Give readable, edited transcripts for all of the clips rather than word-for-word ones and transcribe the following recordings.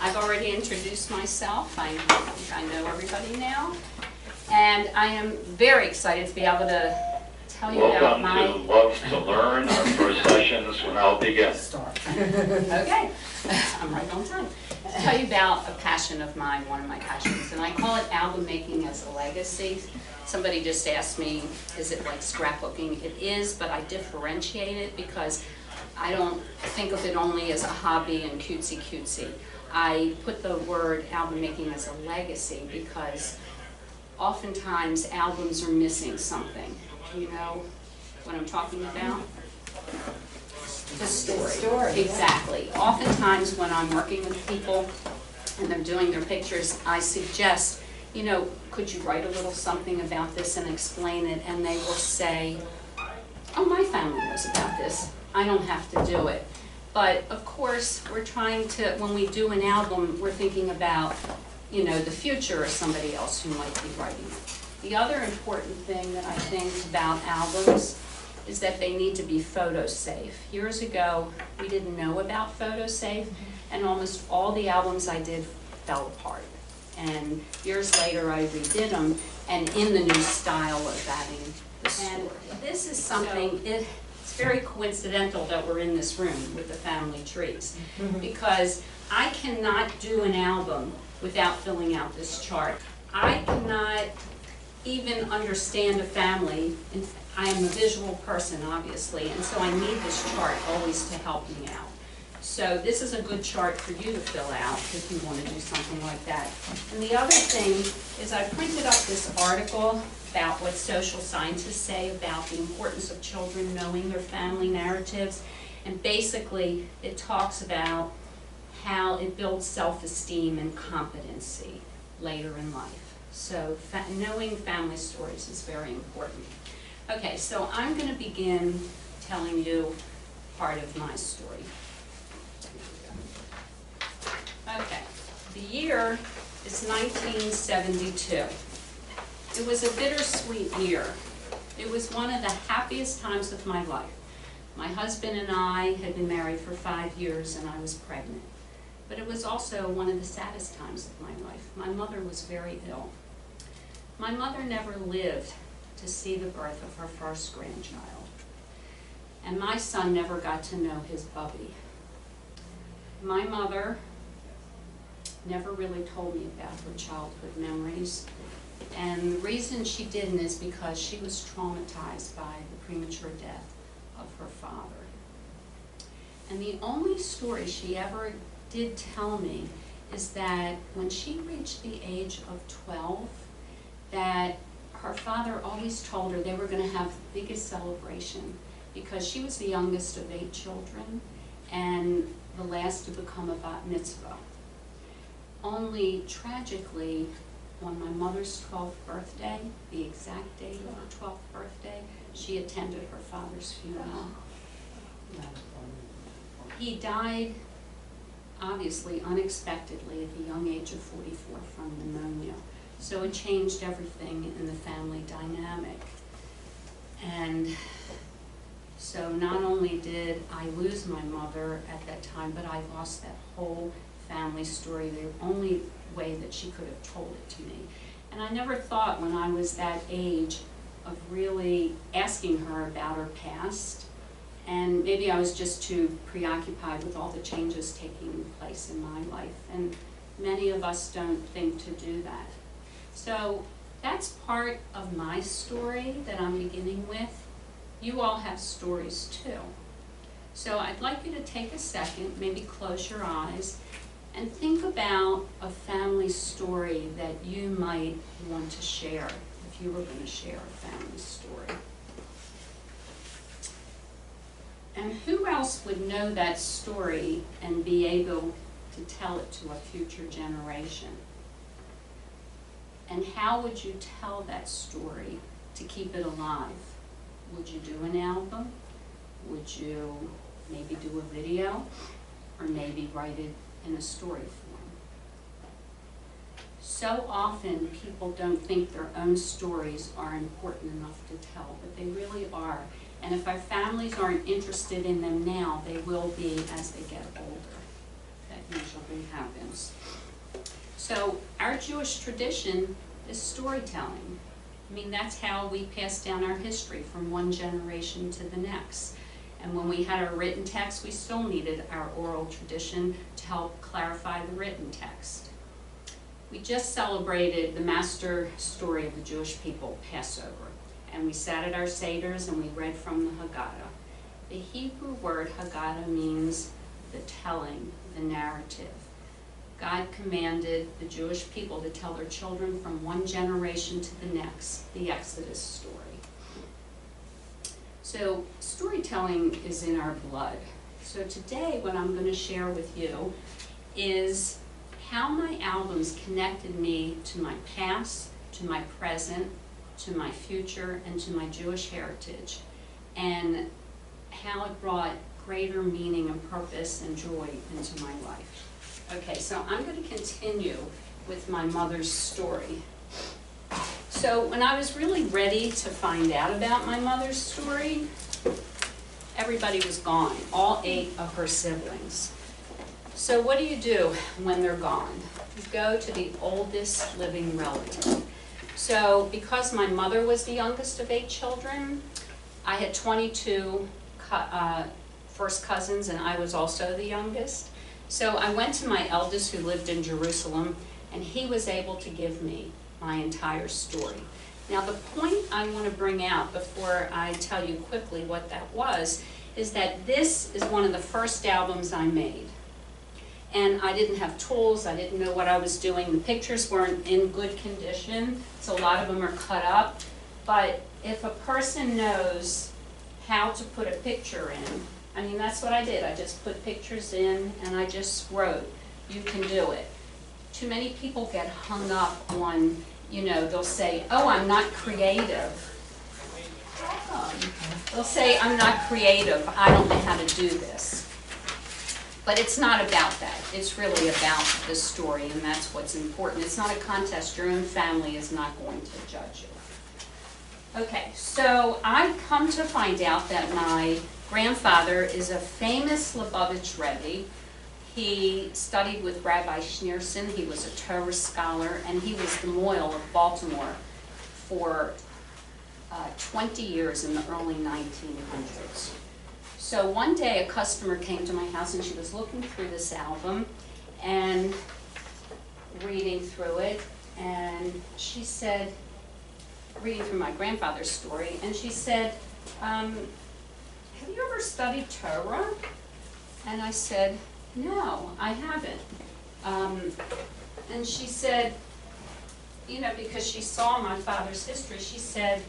I've already introduced myself. I think I know everybody now. And I am very excited to be able to tell you about my... Welcome to Love to Learn. Our first sessions will now begin. Okay, I'm right on time. To tell you about a passion of mine, one of my passions, and I call it album making as a legacy. Somebody just asked me, is it like scrapbooking? It is, but I differentiate it because I don't think of it only as a hobby and cutesy. I put the word album making as a legacy because oftentimes albums are missing something. Do you know what I'm talking about? The story. Exactly. Yeah. Oftentimes when I'm working with people and they're doing their pictures, I suggest, you know, could you write a little something about this and explain it? And they will say, oh, my family knows about this. I don't have to do it. But of course, we're trying to, when we do an album, we're thinking about, you know, the future or somebody else who might be writing it. The other important thing that I think about albums is that they need to be photo safe. Years ago, we didn't know about photo safe, and almost all the albums I did fell apart. And years later, I redid them, and in the new style of adding the story. And this is something, it's very coincidental that we're in this room with the family trees, because I cannot do an album without filling out this chart. I cannot even understand a family. I am a visual person, obviously, and so I need this chart always to help me out. So this is a good chart for you to fill out if you want to do something like that. And the other thing is I printed up this article about what social scientists say about the importance of children knowing their family narratives. And basically, it talks about how it builds self-esteem and competency later in life. So knowing family stories is very important. Okay, so I'm going to begin telling you part of my story. Okay, the year is 1972. It was a bittersweet year. It was one of the happiest times of my life. My husband and I had been married for 5 years and I was pregnant. But it was also one of the saddest times of my life. My mother was very ill. My mother never lived to see the birth of her first grandchild. And my son never got to know his bubby. My mother never really told me about her childhood memories. And the reason she didn't is because she was traumatized by the premature death of her father. And the only story she ever did tell me is that when she reached the age of 12, that her father always told her they were going to have the biggest celebration because she was the youngest of 8 children and the last to become a bat mitzvah. Only tragically, on my mother's 12th birthday, the exact date of her 12th birthday, she attended her father's funeral. He died, obviously, unexpectedly at the young age of 44 from pneumonia. So it changed everything in the family dynamic. And so not only did I lose my mother at that time, but I lost that whole family story, the only way that she could have told it to me. And I never thought when I was that age of really asking her about her past. And maybe I was just too preoccupied with all the changes taking place in my life. And many of us don't think to do that. So that's part of my story that I'm beginning with. You all have stories too. So I'd like you to take a second, maybe close your eyes, and think about a family story that you might want to share if you were going to share a family story. And who else would know that story and be able to tell it to a future generation? And how would you tell that story to keep it alive? Would you do an album? Would you maybe do a video? Or maybe write it in a story form? So often people don't think their own stories are important enough to tell, but they really are. And if our families aren't interested in them now, they will be as they get older. Okay, usually happens. So our Jewish tradition is storytelling. I mean, that's how we pass down our history from one generation to the next. And when we had our written text, we still needed our oral tradition to help clarify the written text. We just celebrated the master story of the Jewish people, Passover, and we sat at our seders and we read from the Haggadah. The Hebrew word Haggadah means the telling, the narrative. God commanded the Jewish people to tell their children from one generation to the next, the Exodus story. So storytelling is in our blood. So today what I'm going to share with you is how my albums connected me to my past, to my present, to my future, and to my Jewish heritage, and how it brought greater meaning and purpose and joy into my life. Okay, so I'm going to continue with my mother's story. So when I was really ready to find out about my mother's story, everybody was gone, all 8 of her siblings. So what do you do when they're gone? You go to the oldest living relative. So because my mother was the youngest of 8 children, I had 22 first cousins, and I was also the youngest. So I went to my eldest, who lived in Jerusalem, and he was able to give me my entire story. Now the point I want to bring out before I tell you quickly what that was, is that this is one of the first albums I made. And I didn't have tools, I didn't know what I was doing. The pictures weren't in good condition, so a lot of them are cut up. But if a person knows how to put a picture in, I mean, that's what I did. I just put pictures in and I just wrote, you can do it. Too many people get hung up on, you know, they'll say, oh, I'm not creative. They'll say, I'm not creative, I don't know how to do this. But it's not about that. It's really about the story, and that's what's important. It's not a contest. Your own family is not going to judge you. Okay, so I've come to find out that my grandfather is a famous Lubavitch Rebbe. He studied with Rabbi Schneerson. He was a Torah scholar, and he was the Moyle of Baltimore for 20 years in the early 1900s. So one day a customer came to my house and she was looking through this album and reading through it, and she said, reading through my grandfather's story, and she said, have you ever studied Torah? And I said, no, I haven't. And she said, you know, because she saw my father's history, she said,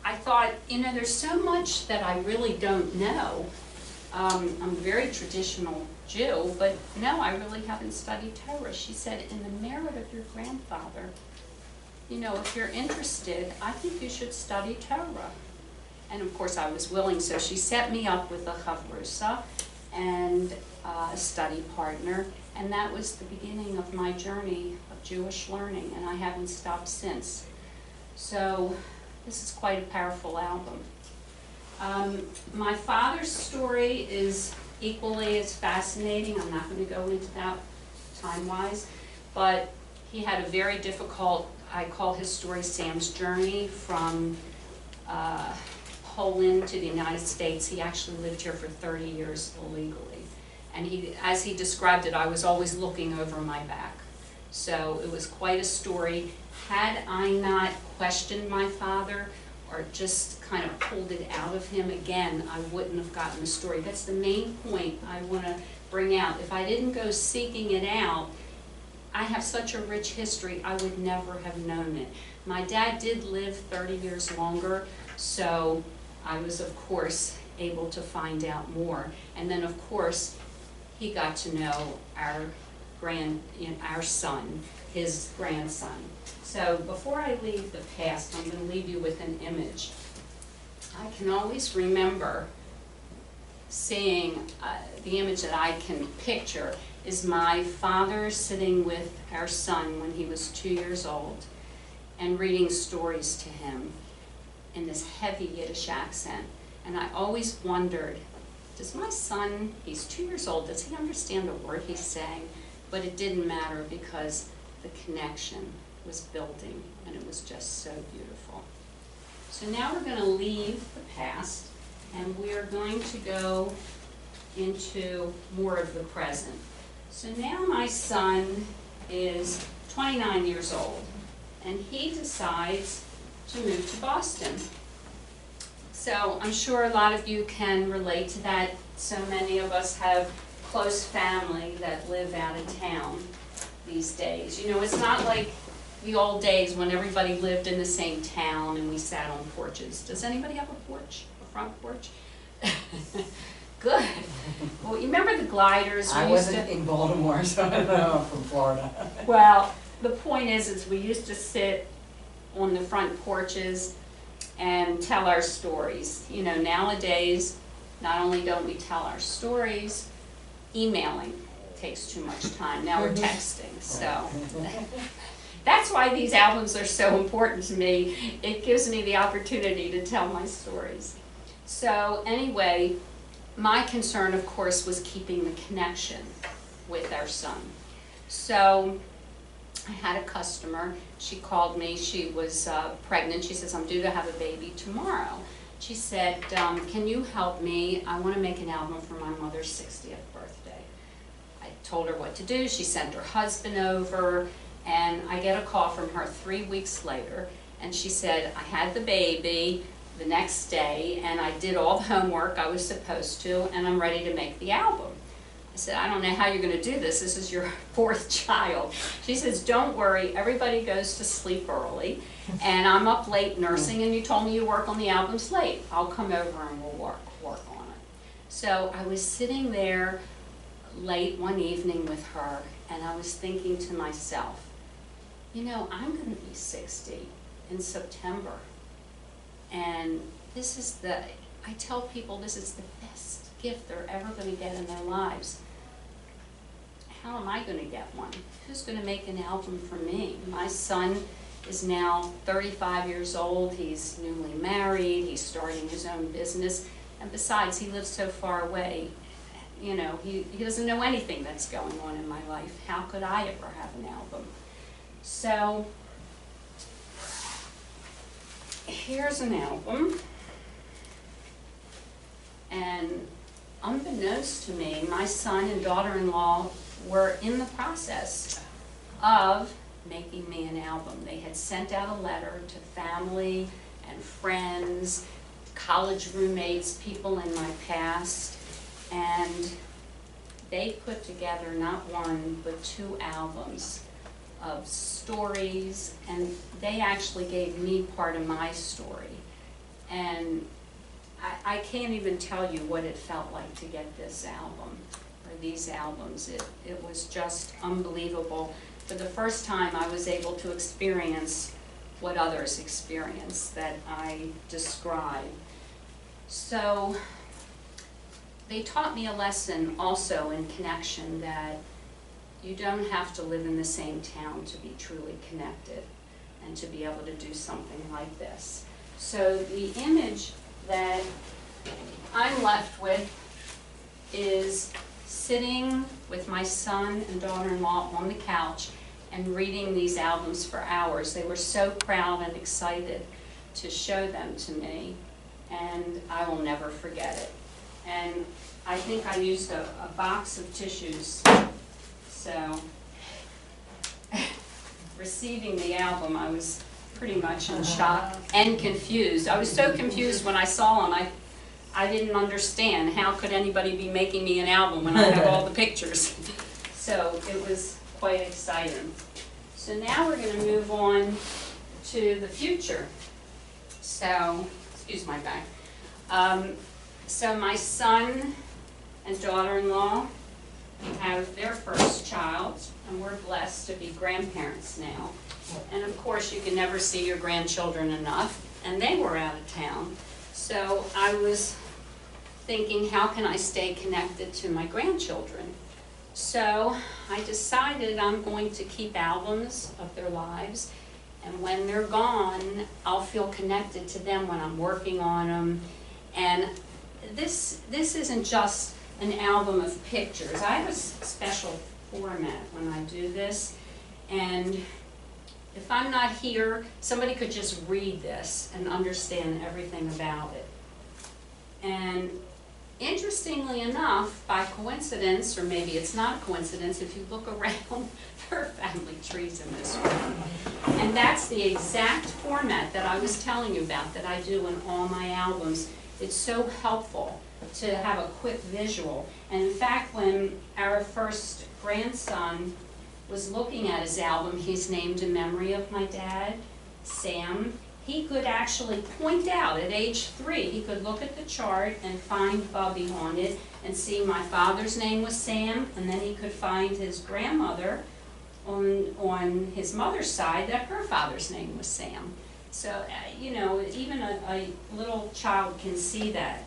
I thought, you know, there's so much that I really don't know. I'm a very traditional Jew, but no, I really haven't studied Torah. She said, in the merit of your grandfather, you know, if you're interested, I think you should study Torah. And of course I was willing, so she set me up with a chavrusa and a study partner, and that was the beginning of my journey of Jewish learning, and I haven't stopped since. So this is quite a powerful album. My father's story is equally as fascinating. I'm not going to go into that time-wise, but he had a very difficult, I call his story Sam's journey from Poland to the United States. He actually lived here for 30 years illegally. And he, as he described it, I was always looking over my back. So it was quite a story. Had I not questioned my father or just kind of pulled it out of him again, I wouldn't have gotten the story. That's the main point I want to bring out. If I didn't go seeking it out, I have such a rich history, I would never have known it. My dad did live 30 years longer, so I was, of course, able to find out more. And then, of course, he got to know our son, his grandson. So before I leave the past, I'm going to leave you with an image. I can always remember seeing the image that I can picture is my father sitting with our son when he was 2 years old and reading stories to him in this heavy Yiddish accent. And I always wondered does my son, he's 2 years old, does he understand a word he's saying? But it didn't matter because the connection was building, and it was just so beautiful. So now we're going to leave the past, and we are going to go into more of the present. So now my son is 29 years old, and he decides to move to Boston. So I'm sure a lot of you can relate to that. So many of us have close family that live out of town these days. You know, it's not like the old days when everybody lived in the same town and we sat on porches. Does anybody have a porch, a front porch? Good. Well, you remember the gliders? I wasn't in Baltimore, so I don't know. I'm from Florida. Well, the point is we used to sit on the front porches and tell our stories. You know, nowadays, not only don't we tell our stories, emailing takes too much time. Now we're texting, so that's why these albums are so important to me. It gives me the opportunity to tell my stories. So anyway, my concern, of course, was keeping the connection with our son. So I had a customer, she called me, she was pregnant, she says, I'm due to have a baby tomorrow. She said, can you help me? I want to make an album for my mother's 60th birthday. I told her what to do, she sent her husband over, and I get a call from her 3 weeks later, and she said, I had the baby the next day, and I did all the homework I was supposed to, and I'm ready to make the album. I said, I don't know how you're going to do this. This is your 4th child. She says, don't worry. Everybody goes to sleep early, and I'm up late nursing, and you told me you work on the albums late. I'll come over and we'll work on it. So I was sitting there late one evening with her, and I was thinking to myself, you know, I'm going to be 60 in September, and this is I tell people this is the best gift they're ever going to get in their lives. How am I going to get one? Who's going to make an album for me? My son is now 35 years old. He's newly married. He's starting his own business. And besides, he lives so far away. You know, he doesn't know anything that's going on in my life. How could I ever have an album? So here's an album. And unbeknownst to me, my son and daughter-in-law were in the process of making me an album. They had sent out a letter to family and friends, college roommates, people in my past, and they put together not one but 2 albums of stories, and they actually gave me part of my story. And I can't even tell you what it felt like to get this album, or these albums. It was just unbelievable. For the first time, I was able to experience what others experience that I describe. So they taught me a lesson also in connection, that you don't have to live in the same town to be truly connected and to be able to do something like this. So the image that I'm left with is sitting with my son and daughter-in-law on the couch and reading these albums for hours. They were so proud and excited to show them to me, and I will never forget it. And I think I used a box of tissues. So receiving the album, I was pretty much in shock and confused. I was so confused when I saw them. I didn't understand how could anybody be making me an album when I have all the pictures. So it was quite exciting. So now we're going to move on to the future. So, excuse my back. So my son and daughter-in-law have their first child, and we're blessed to be grandparents now. And of course, you can never see your grandchildren enough, and they were out of town. So I was thinking, how can I stay connected to my grandchildren? So I decided I'm going to keep albums of their lives, and when they're gone, I'll feel connected to them when I'm working on them. And this isn't just an album of pictures. I have a special format when I do this, and if I'm not here, somebody could just read this and understand everything about it. And interestingly enough, by coincidence, or maybe it's not a coincidence, if you look around, there are family trees in this room. And that's the exact format that I was telling you about that I do in all my albums. It's so helpful to have a quick visual. And in fact, when our first grandson was looking at his album, he's named in memory of my dad, Sam. He could actually point out at age 3, he could look at the chart and find Bubby on it and see my father's name was Sam, and then he could find his grandmother on his mother's side that her father's name was Sam. So, you know, even a little child can see that.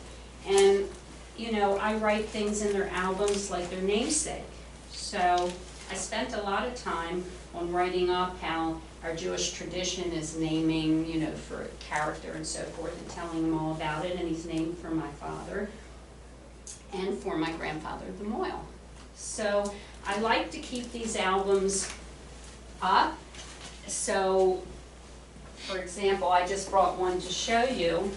And, you know, I write things in their albums like their namesake. So I spent a lot of time on writing up how our Jewish tradition is naming, you know, for a character and so forth, and telling them all about it. And he's named for my father and for my grandfather, the Moyle. So I like to keep these albums up. So, for example, I just brought one to show you.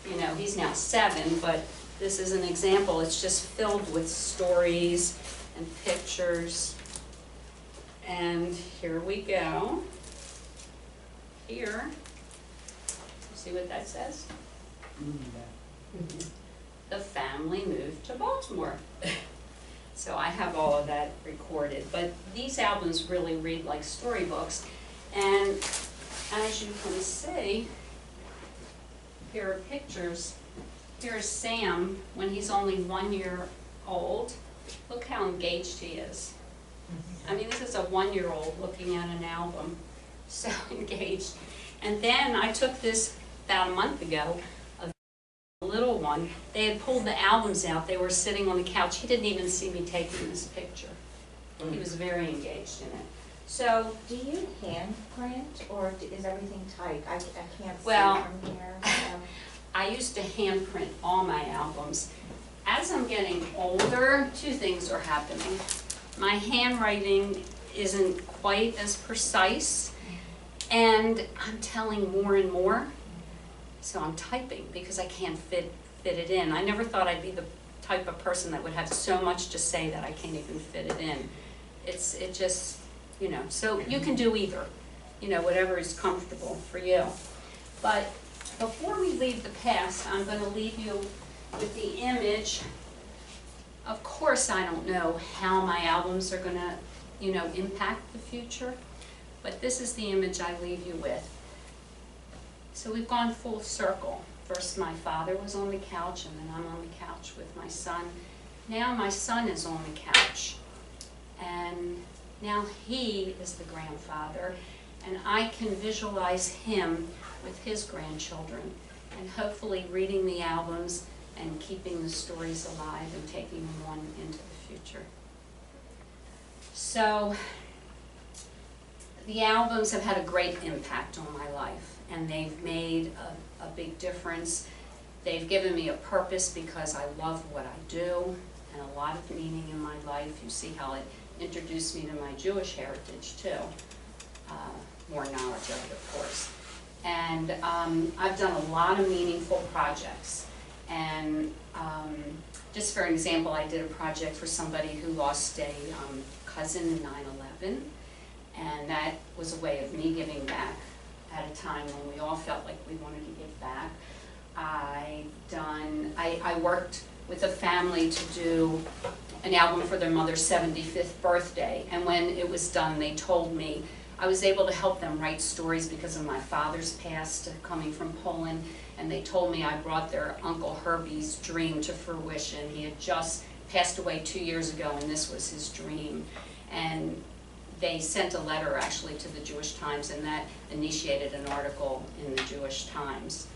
You know, he's now 7, but this is an example. It's just filled with stories and pictures. And here we go. Here, see what that says? The family moved to Baltimore. So I have all of that recorded. But these albums really read like storybooks. And as you can see, here are pictures. Here's Sam when he's only 1 year old. Look how engaged he is. I mean, this is a 1-year-old looking at an album, so engaged. And then I took this about a month ago, a little one. They had pulled the albums out. They were sitting on the couch. He didn't even see me taking this picture. He was very engaged in it. So, do you hand print, or is everything typed? I can't see well, from here. I used to hand print all my albums. As I'm getting older, 2 things are happening. My handwriting isn't quite as precise, and I'm telling more and more, so I'm typing because I can't fit it in. I never thought I'd be the type of person that would have so much to say that I can't even fit it in. It just, you know, so you can do either, you know, whatever is comfortable for you. But before we leave the past, I'm going to leave you with the image. Of course, I don't know how my albums are going to, you know, impact the future, but this is the image I leave you with. So we've gone full circle. First, my father was on the couch, and then I'm on the couch with my son. Now my son is on the couch, and now he is the grandfather, and I can visualize him with his grandchildren, and hopefully reading the albums and keeping the stories alive and taking them on into the future. So the albums have had a great impact on my life, and they've made a big difference. They've given me a purpose because I love what I do, and a lot of meaning in my life. You see how it introduced me to my Jewish heritage too. More knowledge of it, of course. And I've done a lot of meaningful projects. And just for example, I did a project for somebody who lost a cousin in 9/11, and that was a way of me giving back at a time when we all felt like we wanted to give back. I worked with a family to do an album for their mother's 75th birthday, and when it was done, they told me I was able to help them write stories because of my father's past, coming from Poland, and they told me I brought their Uncle Herbie's dream to fruition. He had just passed away 2 years ago, and this was his dream. And they sent a letter actually to the Jewish Times, and that initiated an article in the Jewish Times.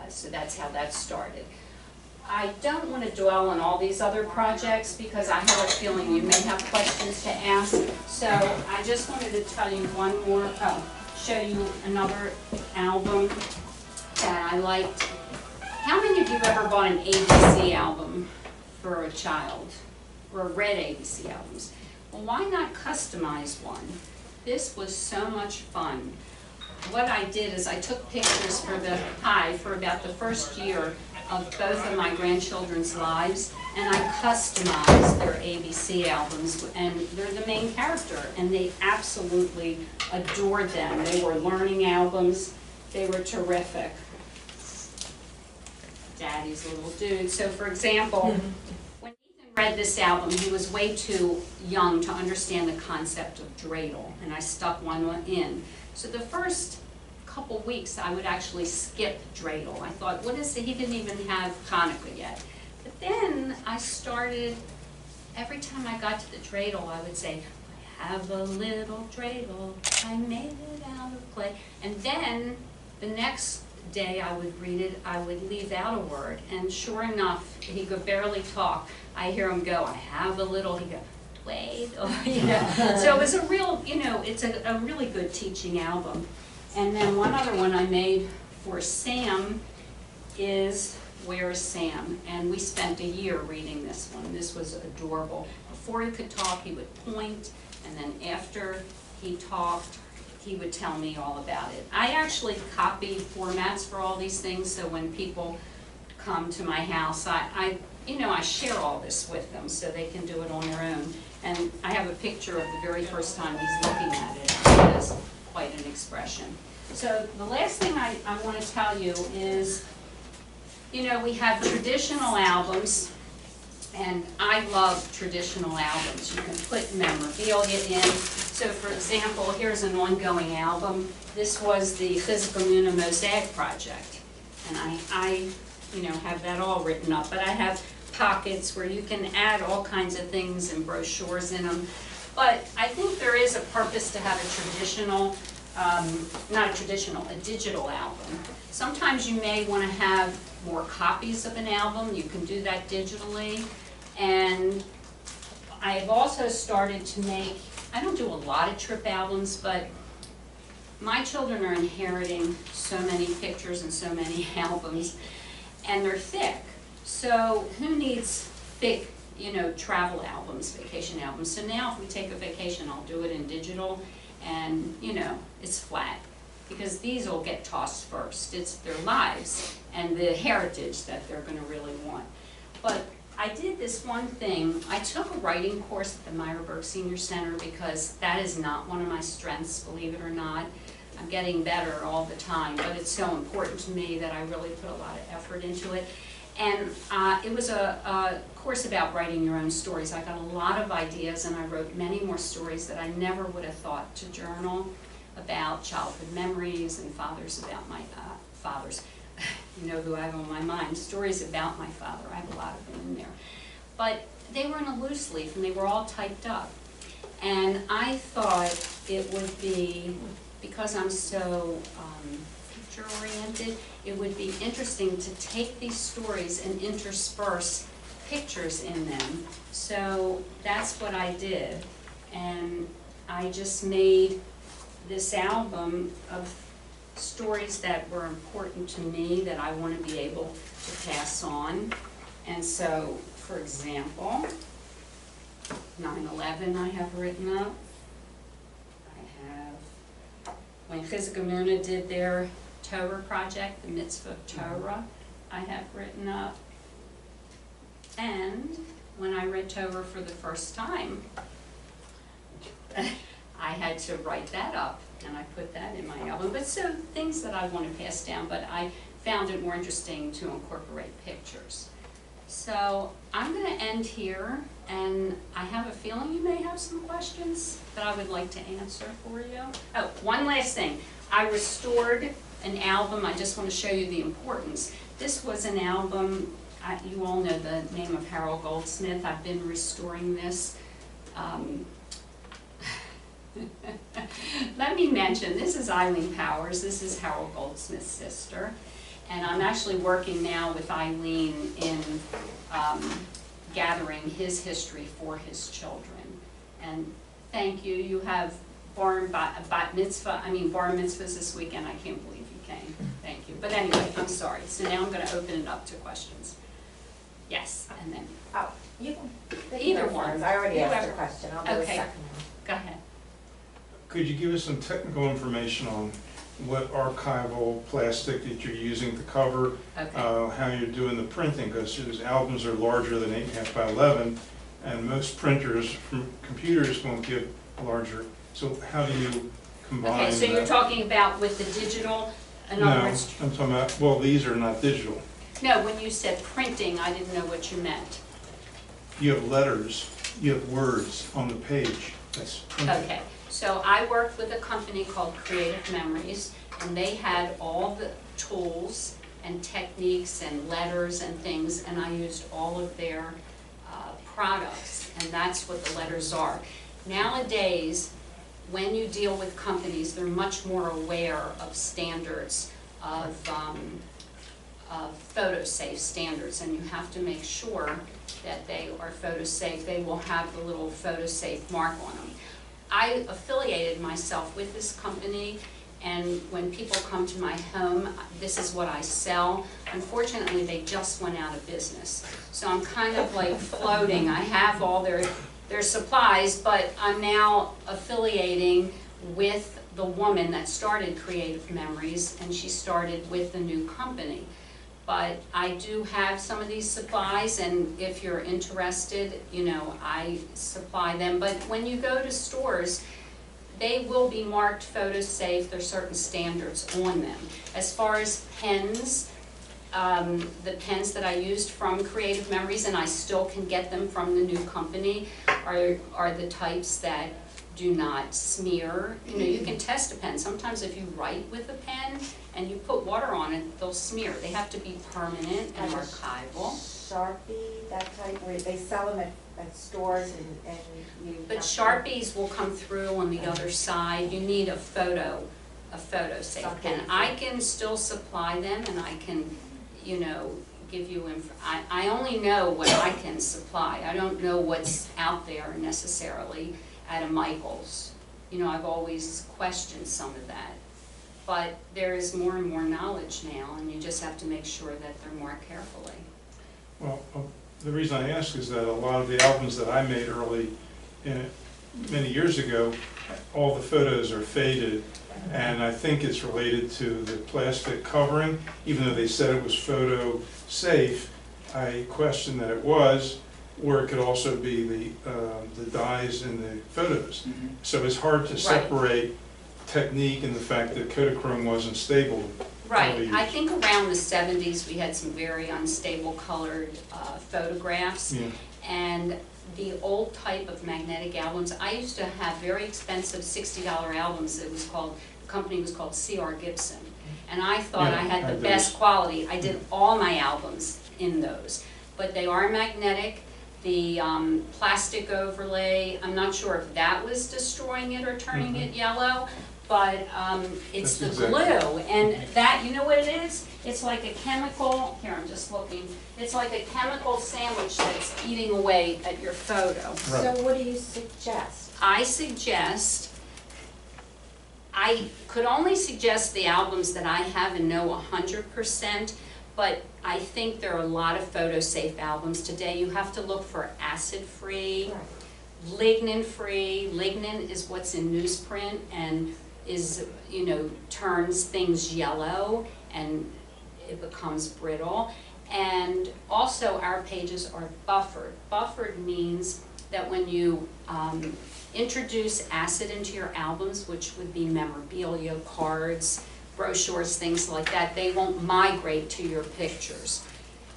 So that's how that started. I don't want to dwell on all these other projects because I have a feeling you may have questions to ask. So I just wanted to tell you one more, show you another album that I liked How many of you have ever bought an ABC album for a child, or read ABC albums? Well, why not customize one? This was so much fun. What I did is I took pictures for about the first year of both of my grandchildren's lives, and I customized their ABC albums, and they're the main character, and they absolutely adored them. They were learning albums. They were terrific. Daddy's little dude. So for example, when Ethan read this album, he was way too young to understand the concept of dreidel, and I stuck one in. So the first couple weeks I would actually skip dreidel. I thought, what is it? He didn't even have Hanukkah yet. But then I started, every time I got to the dreidel, I would say, I have a little dreidel, I made it out of clay. And then the next day I would read it, I would leave out a word, and sure enough, he could barely talk. I hear him go, I have a little, he go, wait, So it was a real, it's a really good teaching album. And then one other one I made for Sam is Where is Sam? And we spent a year reading this one. This was adorable. Before he could talk, he would point, and then after he talked, he would tell me all about it. I actually copied formats for all these things, so when people come to my house, I share all this with them so they can do it on their own. And I have a picture of the very first time he's looking at it. It has quite an expression. So the last thing I want to tell you is, we have traditional albums, and I love traditional albums. You can put memorabilia in. So for example, here's an ongoing album. This was the Amuno Mosaic project. And I have that all written up. But I have pockets where you can add all kinds of things and brochures in them. But I think there is a purpose to have a traditional, a digital album. Sometimes you may want to have more copies of an album. You can do that digitally. And I have also started to make, I don't do a lot of trip albums, but my children are inheriting so many pictures and so many albums, and they're thick. So who needs thick, travel albums, vacation albums? So now if we take a vacation, I'll do it in digital, and it's flat, because these will get tossed first. It's their lives and the heritage that they're going to really want. But I did this one thing. I took a writing course at the Meyerberg Senior Center because that is not one of my strengths, believe it or not. I'm getting better all the time, but it's so important to me that I really put a lot of effort into it. And it was a course about writing your own stories. I got a lot of ideas, and I wrote many more stories that I never would have thought to journal, about childhood memories and fathers about my fathers. You know who I have on my mind, stories about my father. I have a lot of them in there. But they were in a loose leaf, and they were all typed up. And I thought it would be, because I'm so picture-oriented, it would be interesting to take these stories and intersperse pictures in them. So that's what I did. And I just made this album of stories that were important to me that I want to be able to pass on. And so, for example, 9/11 I have written up. I have, when Chizuk did their Torah project, the Mitzvah of Torah, I have written up. And when I read Torah for the first time, I had to write that up, and I put that in my album. But so things that I want to pass down, but I found it more interesting to incorporate pictures. So I'm going to end here, and I have a feeling you may have some questions that I would like to answer for you. Oh, one last thing. I restored an album. I just want to show you the importance. This was an album, you all know the name of Harold Goldsmith. I've been restoring this. Let me mention, this is Eileen Powers. This is Harold Goldsmith's sister. And I'm actually working now with Eileen in gathering his history for his children. And thank you. You have bar mitzvahs this weekend. I can't believe you came. Thank you. But anyway, I'm sorry. So now I'm going to open it up to questions. Yes, and then, Oh, you can. they can Either go one. first. I already asked Whoever. the question, I'll do a Okay. second one. go ahead. Could you give us some technical information on what archival plastic that you're using to cover, Okay. how you're doing the printing? Because those albums are larger than 8.5 by 11, and most printers from computers won't give larger. So how do you combine Okay, so you're that? talking about with the digital, in No, other words, I'm talking about, well, these are not digital. no, when you said printing, I didn't know what you meant. You have letters, you have words on the page. That's printing. Okay, so I worked with a company called Creative Memories, and they had all the tools and techniques and letters and things, and I used all of their products, and that's what the letters are. Nowadays, when you deal with companies, they're much more aware of standards, of photo safe standards, and you have to make sure that they are photo safe. They will have the little photo safe mark on them. I affiliated myself with this company, and when people come to my home, this is what I sell. Unfortunately, they just went out of business. So I'm kind of like floating. I have all their supplies, but I'm now affiliating with the woman that started Creative Memories, and she started with the new company. But I do have some of these supplies, and if you're interested, you know, I supply them. But when you go to stores, they will be marked photo safe. There's certain standards on them. As far as pens, the pens that I used from Creative Memories, and I still can get them from the new company, are the types that do not smear. You know, you can test a pen. Sometimes if you write with a pen and you put water on it, they'll smear. They have to be permanent and Like a archival. Sharpie, that type, where they sell them at stores and you. But have to- Sharpies will come through on the other side. You need a photo safe pen. I can still supply them, and I can, you know, give you I only know what I can supply. I don't know what's out there necessarily at a Michael's. You know, I've always questioned some of that. But there is more and more knowledge now, and you just have to make sure that they're marked carefully. Well, the reason I ask is that a lot of the albums that I made many years ago, all the photos are faded, and I think it's related to the plastic covering. Even though they said it was photo safe, I question that it was, or it could also be the dyes in the photos. So it's hard to separate technique and the fact that Kodachrome wasn't stable. Right, I think around the 70s we had some very unstable colored photographs. Yeah. And the old type of magnetic albums, I used to have very expensive $60 albums. The company was called C.R. Gibson. And I thought Yeah, I had the I best did. quality. I did all my albums in those. But they are magnetic. The plastic overlay, I'm not sure if that was destroying it or turning it yellow, but it's That's the exactly. glue. And that, you know what it is? It's like a chemical, here I'm just looking, it's like a chemical sandwich that's eating away at your photo. Right. So what do you suggest? I could only suggest the albums that I have and know 100%, but I think there are a lot of photo-safe albums today. You have to look for acid-free, Right. lignin-free. Lignin is what's in newsprint and is, you know, turns things yellow and it becomes brittle. And also our pages are buffered. Buffered means that when you introduce acid into your albums, which would be memorabilia, cards, brochures, things like that, they won't migrate to your pictures.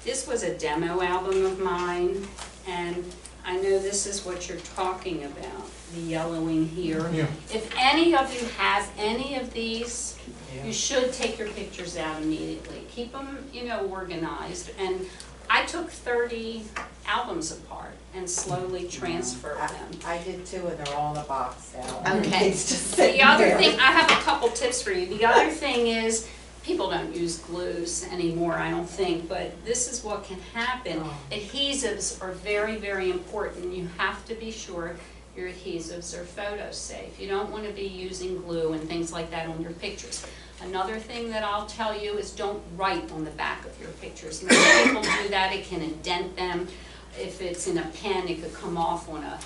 This was a demo album of mine, and I know this is what you're talking about, the yellowing here. Yeah. If any of you have any of these, you should take your pictures out immediately. Keep them, you know, organized. And I took 30 albums apart and slowly transferred them. I did too, and they're all in a box now. Okay. It's just sitting The other there. thing, I have a couple tips for you. The other thing is, people don't use glues anymore, I don't think, but this is what can happen. Oh. Adhesives are very, very important. You have to be sure your adhesives are photo safe. You don't want to be using glue and things like that on your pictures. Another thing that I'll tell you is don't write on the back of your pictures. Many people do that, it can indent them. If it's in a pen, it could come off on a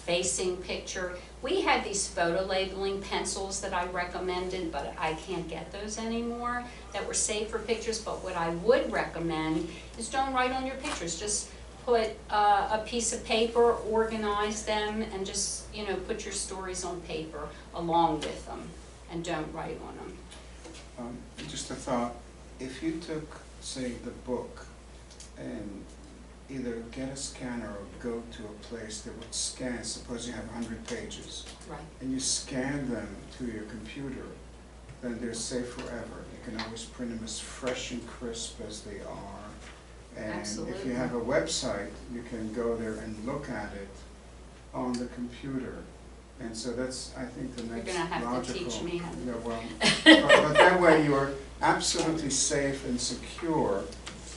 facing picture. We had these photo labeling pencils that I recommended, but I can't get those anymore, that were safe for pictures. But what I would recommend is don't write on your pictures. Just put a piece of paper, organize them, and just, you know, put your stories on paper along with them, and don't write on them. Just a thought, if you took, say, the book and either get a scanner or go to a place that would scan, suppose you have 100 pages, Right. and you scan them to your computer, then they're safe forever. You can always print them as fresh and crisp as they are. And Absolutely. if you have a website, you can go there and look at it on the computer. And so that's, I think, the next You're gonna have logical. to teach me how. Yeah, well, but that way you're absolutely safe and secure.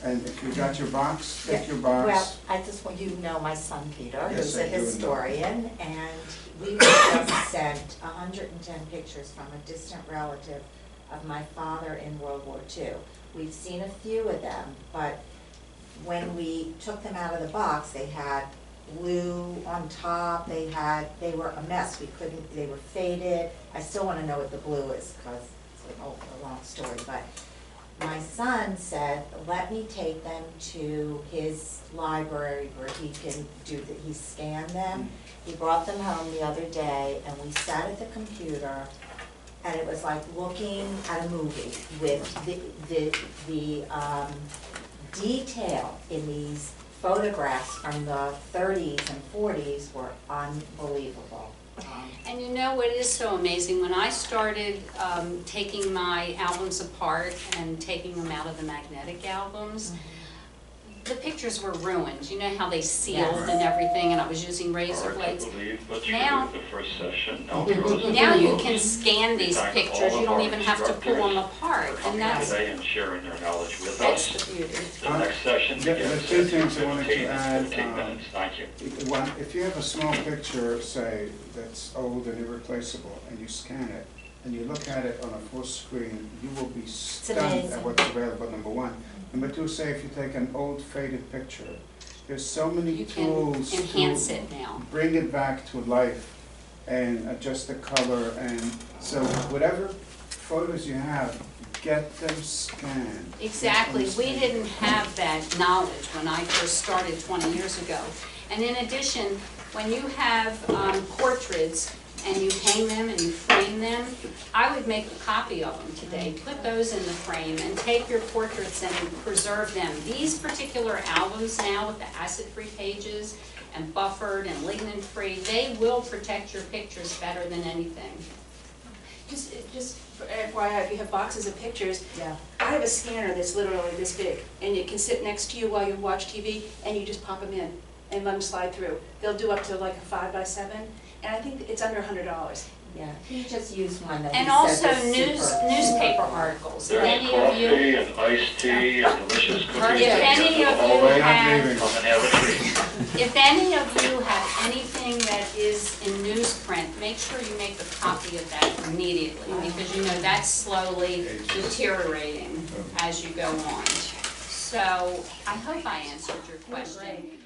And if you got your box, take your box. Well, I just want you to know my son Peter, Yes, who's I a do know. historian, and we were just sent 110 pictures from a distant relative of my father in World War II. We've seen a few of them, but when we took them out of the box, they had glue on top, they were a mess. They were faded. I still want to know what the glue is, because it's a long story, but my son said, let me take them to his library where he can do that. He scanned them. He brought them home the other day, and we sat at the computer, and it was like looking at a movie with the detail in these photographs from the 30s and 40s were unbelievable. And you know what is so amazing? When I started taking my albums apart and taking them out of the magnetic albums, the pictures were ruined. You know how they sealed and everything, and I was using razor Hard blades. to believe, but Now- true, the first session, outros and Now you intros. can scan these thank pictures. all You of don't our even have to pull them instructors apart, for and coming that's today and sharing their knowledge with that's us. the beauty. The next session Yeah, begins the two at things I wanted to 2:15, add, 15 minutes, thank you. If you have a small picture, say, that's old and irreplaceable, and you scan it, and you look at it on a full screen, you will be stunned amazing. at what's available, number one. Number two, say if you take an old faded picture, there's so many You can tools enhance to it now. bring it back to life and adjust the color, and so whatever photos you have, get them scanned. Exactly. Get them We scanned. didn't have that knowledge when I first started 20 years ago. And in addition, when you have portraits and you hang them and you frame them, I would make a copy of them today, put those in the frame, and take your portraits and preserve them. These particular albums now with the acid-free pages and buffered and lignin-free, they will protect your pictures better than anything. Just for FYI, if you have boxes of pictures, Yeah. I have a scanner that's literally this big, and it can sit next to you while you watch TV, and you just pop them in and let them slide through. They'll do up to like a 5x7, and I think it's under $100. Yeah, he just used one that he And said also was super. newspaper articles. If There's any of you, coffee and iced tea and delicious cookies. If at the any end of the you hallway. have- Come and have a treat. if any of you have anything that is in newsprint, make sure you make a copy of that immediately, because you know that's slowly deteriorating as you go on. So I hope I answered your question.